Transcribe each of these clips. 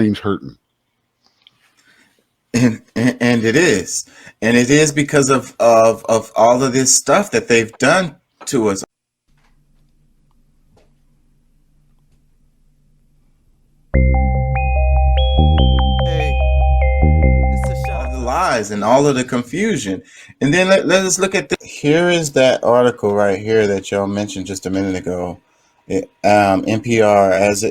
Things hurting. And it is because of all of this stuff that they've done to us. Hey, it's a shout All out the to lies and all of the confusion. And then let us look at this. Here is that article right here that y'all mentioned just a minute ago. NPR, as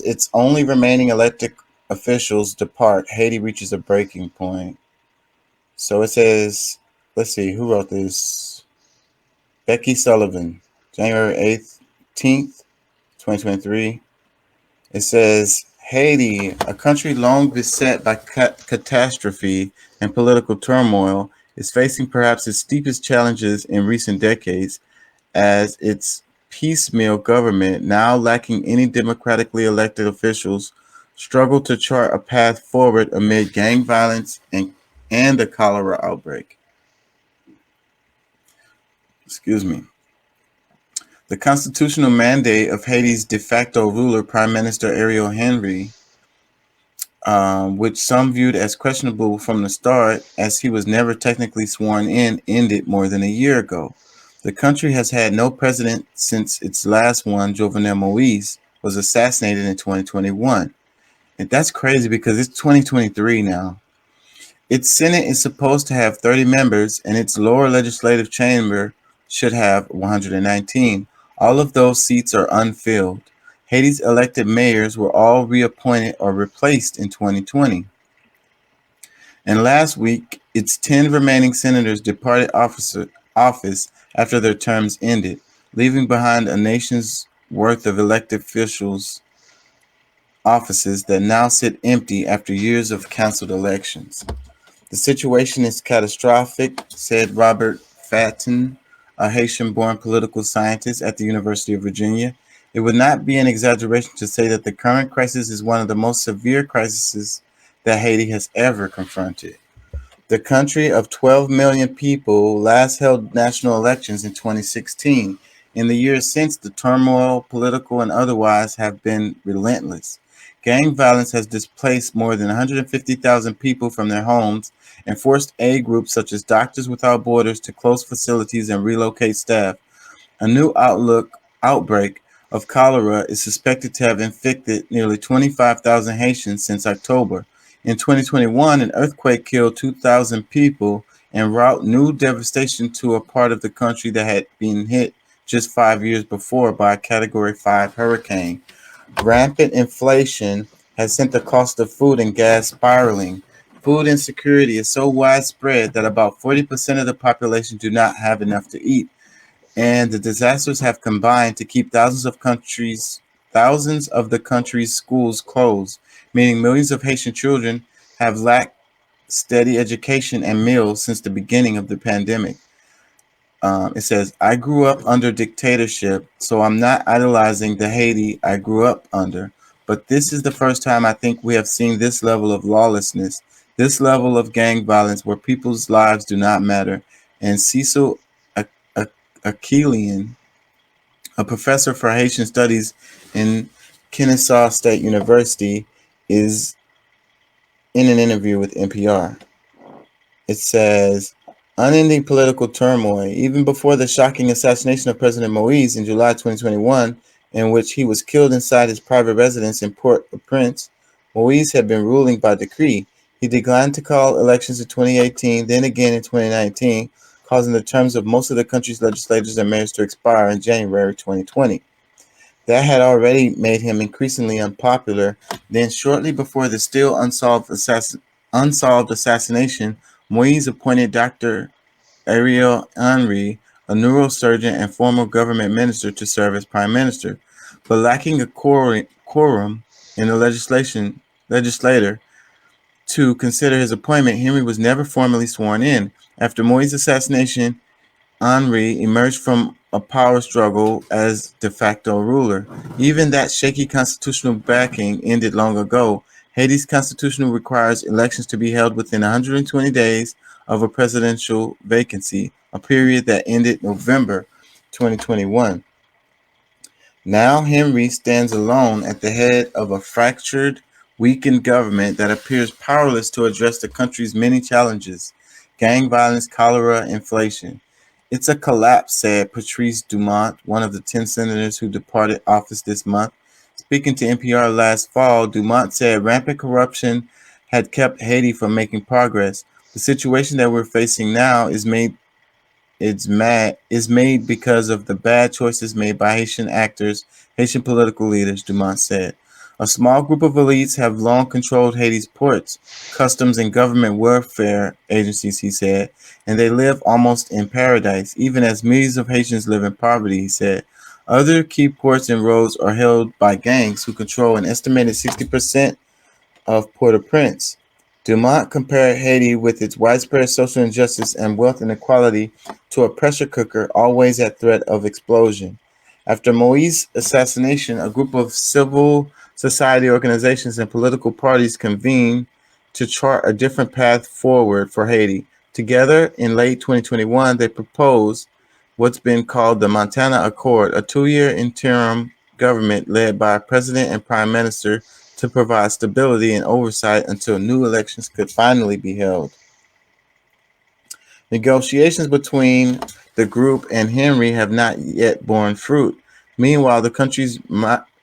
its only remaining elected officials depart, Haiti reaches a breaking point. So it says, let's see, who wrote this? Becky Sullivan, January 18th, 2023. It says Haiti, a country long beset by catastrophe and political turmoil, is facing perhaps its steepest challenges in recent decades as its piecemeal government, now lacking any democratically elected officials, struggle to chart a path forward amid gang violence and a cholera outbreak. Excuse me. The constitutional mandate of Haiti's de facto ruler, Prime Minister Ariel Henry, which some viewed as questionable from the start, as he was never technically sworn in, ended more than a year ago. The country has had no president since its last one, Jovenel Moise, was assassinated in 2021. And that's crazy because it's 2023 now. Its Senate is supposed to have 30 members, and its lower legislative chamber should have 119. All of those seats are unfilled. Haiti's elected mayors were all reappointed or replaced in 2020. And last week, its 10 remaining senators departed office after their terms ended, leaving behind a nation's worth of elected officials' offices that now sit empty after years of canceled elections. The situation is catastrophic, said Robert Fatten, a Haitian-born political scientist at the University of Virginia. It would not be an exaggeration to say that the current crisis is one of the most severe crises that Haiti has ever confronted. The country of 12 million people last held national elections in 2016. In the years since, the turmoil, political and otherwise, have been relentless. Gang violence has displaced more than 150,000 people from their homes and forced aid groups such as Doctors Without Borders to close facilities and relocate staff. A new outbreak of cholera is suspected to have infected nearly 25,000 Haitians since October. In 2021, an earthquake killed 2,000 people and wrought new devastation to a part of the country that had been hit just 5 years before by a Category 5 hurricane. Rampant inflation has sent the cost of food and gas spiraling. Food insecurity is so widespread that about 40% of the population do not have enough to eat, and the disasters have combined to keep thousands of the country's schools closed, meaning millions of Haitian children have lacked steady education and meals since the beginning of the pandemic. It says, I grew up under dictatorship, so I'm not idolizing the Haiti I grew up under. But this is the first time I think we have seen this level of lawlessness, this level of gang violence where people's lives do not matter. And Cecil Akelian, a professor for Haitian studies in Kennesaw State University, is in an interview with NPR. It says, unending political turmoil, even before the shocking assassination of President Moise in July 2021, in which he was killed inside his private residence in Port-au-Prince, Moise had been ruling by decree. He declined to call elections in 2018, then again in 2019, causing the terms of most of the country's legislators and mayors to expire in January 2020. That had already made him increasingly unpopular. Then, shortly before the still unsolved assassination, Moise appointed Dr. Ariel Henry, a neurosurgeon and former government minister, to serve as prime minister. But lacking a quorum in the legislature to consider his appointment, Henry was never formally sworn in. After Moise's assassination, Henry emerged from a power struggle as de facto ruler. Even that shaky constitutional backing ended long ago. Haiti's constitution requires elections to be held within 120 days of a presidential vacancy, a period that ended November 2021. Now Henry stands alone at the head of a fractured, weakened government that appears powerless to address the country's many challenges: gang violence, cholera, inflation. It's a collapse, said Patrice Dumont, one of the 10 senators who departed office this month. Speaking to NPR last fall, Dumont said rampant corruption had kept Haiti from making progress. The situation that we're facing now is made because of the bad choices made by Haitian actors, Haitian political leaders, Dumont said. A small group of elites have long controlled Haiti's ports, customs, and government welfare agencies, he said, and they live almost in paradise, even as millions of Haitians live in poverty, he said. Other key ports and roads are held by gangs who control an estimated 60% of Port-au-Prince. Dumont compared Haiti with its widespread social injustice and wealth inequality to a pressure cooker always at threat of explosion. After Moïse's assassination, a group of civil society organizations and political parties convened to chart a different path forward for Haiti. Together, in late 2021, they proposed what's been called the Montana Accord, a 2-year interim government led by a president and prime minister to provide stability and oversight until new elections could finally be held. Negotiations between the group and Henry have not yet borne fruit. Meanwhile, the country's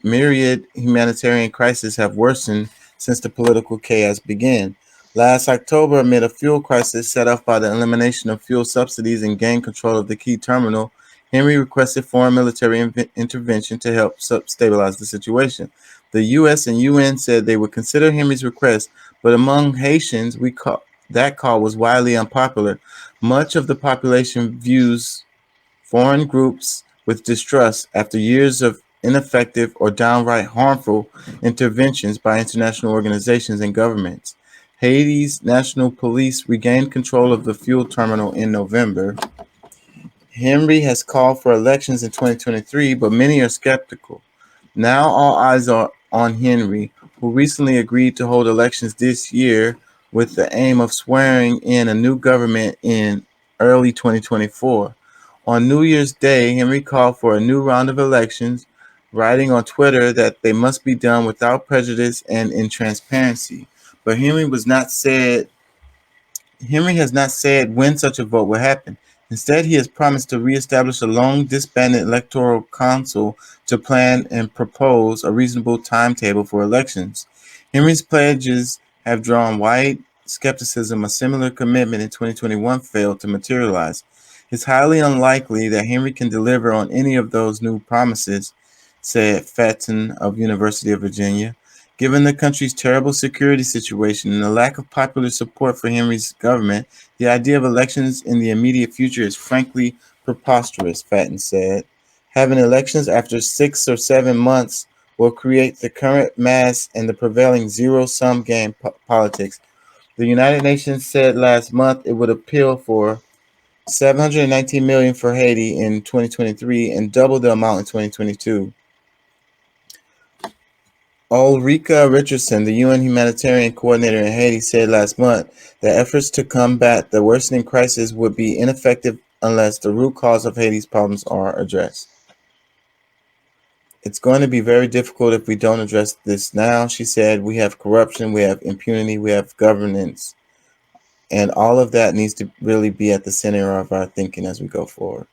myriad humanitarian crises have worsened since the political chaos began. Last October, amid a fuel crisis set off by the elimination of fuel subsidies and gain control of the key terminal, Henry requested foreign military intervention to help stabilize the situation. The U.S. and UN said they would consider Henry's request, but among Haitians, that call was widely unpopular. Much of the population views foreign groups with distrust after years of ineffective or downright harmful interventions by international organizations and governments. Haiti's national police regained control of the fuel terminal in November. Henry has called for elections in 2023, but many are skeptical. Now all eyes are on Henry, who recently agreed to hold elections this year with the aim of swearing in a new government in early 2024. On New Year's Day, Henry called for a new round of elections, writing on Twitter that they must be done without prejudice and in transparency. But Henry has not said when such a vote will happen. Instead, he has promised to reestablish a long disbanded electoral council to plan and propose a reasonable timetable for elections. Henry's pledges have drawn wide skepticism. A similar commitment in 2021 failed to materialize. It's highly unlikely that Henry can deliver on any of those new promises, said Fenton of University of Virginia. Given the country's terrible security situation and the lack of popular support for Henry's government, the idea of elections in the immediate future is frankly preposterous, Fenton said. Having elections after 6 or 7 months will create the current mass and the prevailing zero-sum game politics. The United Nations said last month it would appeal for 719 million for Haiti in 2023 and double the amount in 2022. Ulrika Richardson, the UN humanitarian coordinator in Haiti, said last month that efforts to combat the worsening crisis would be ineffective unless the root cause of Haiti's problems are addressed. It's going to be very difficult if we don't address this now, she said. We have corruption, we have impunity, we have governance, and all of that needs to really be at the center of our thinking as we go forward.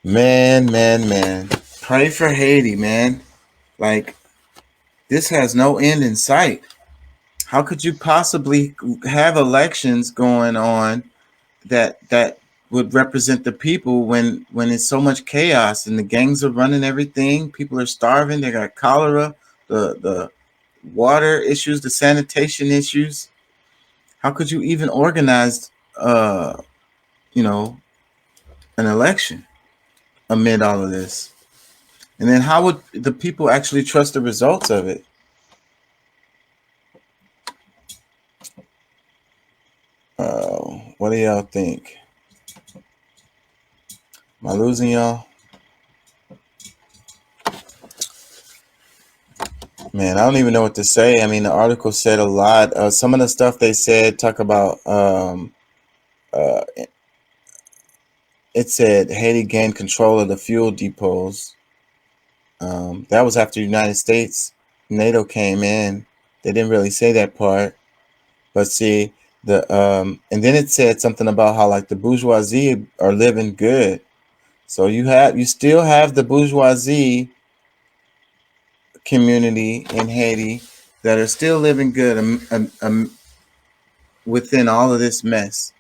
Man. Pray for Haiti, man. Like, this has no end in sight. How could you possibly have elections going on that would represent the people when it's so much chaos and the gangs are running everything, people are starving, they got cholera, the water issues, the sanitation issues? How could you even organize you know an election amid all of this? And then how would the people actually trust the results of it? What do y'all think? Am I losing y'all? Man, I don't even know what to say. I mean, the article said a lot. Some of the stuff they said talk about. Uh, it said Haiti gained control of the fuel depots. That was after the United States NATO came in. They didn't really say that part, but see and then it said something about how like the bourgeoisie are living good. So you still have the bourgeoisie community in Haiti that are still living good within all of this mess,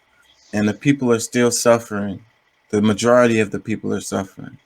and the people are still suffering. The majority of the people are suffering.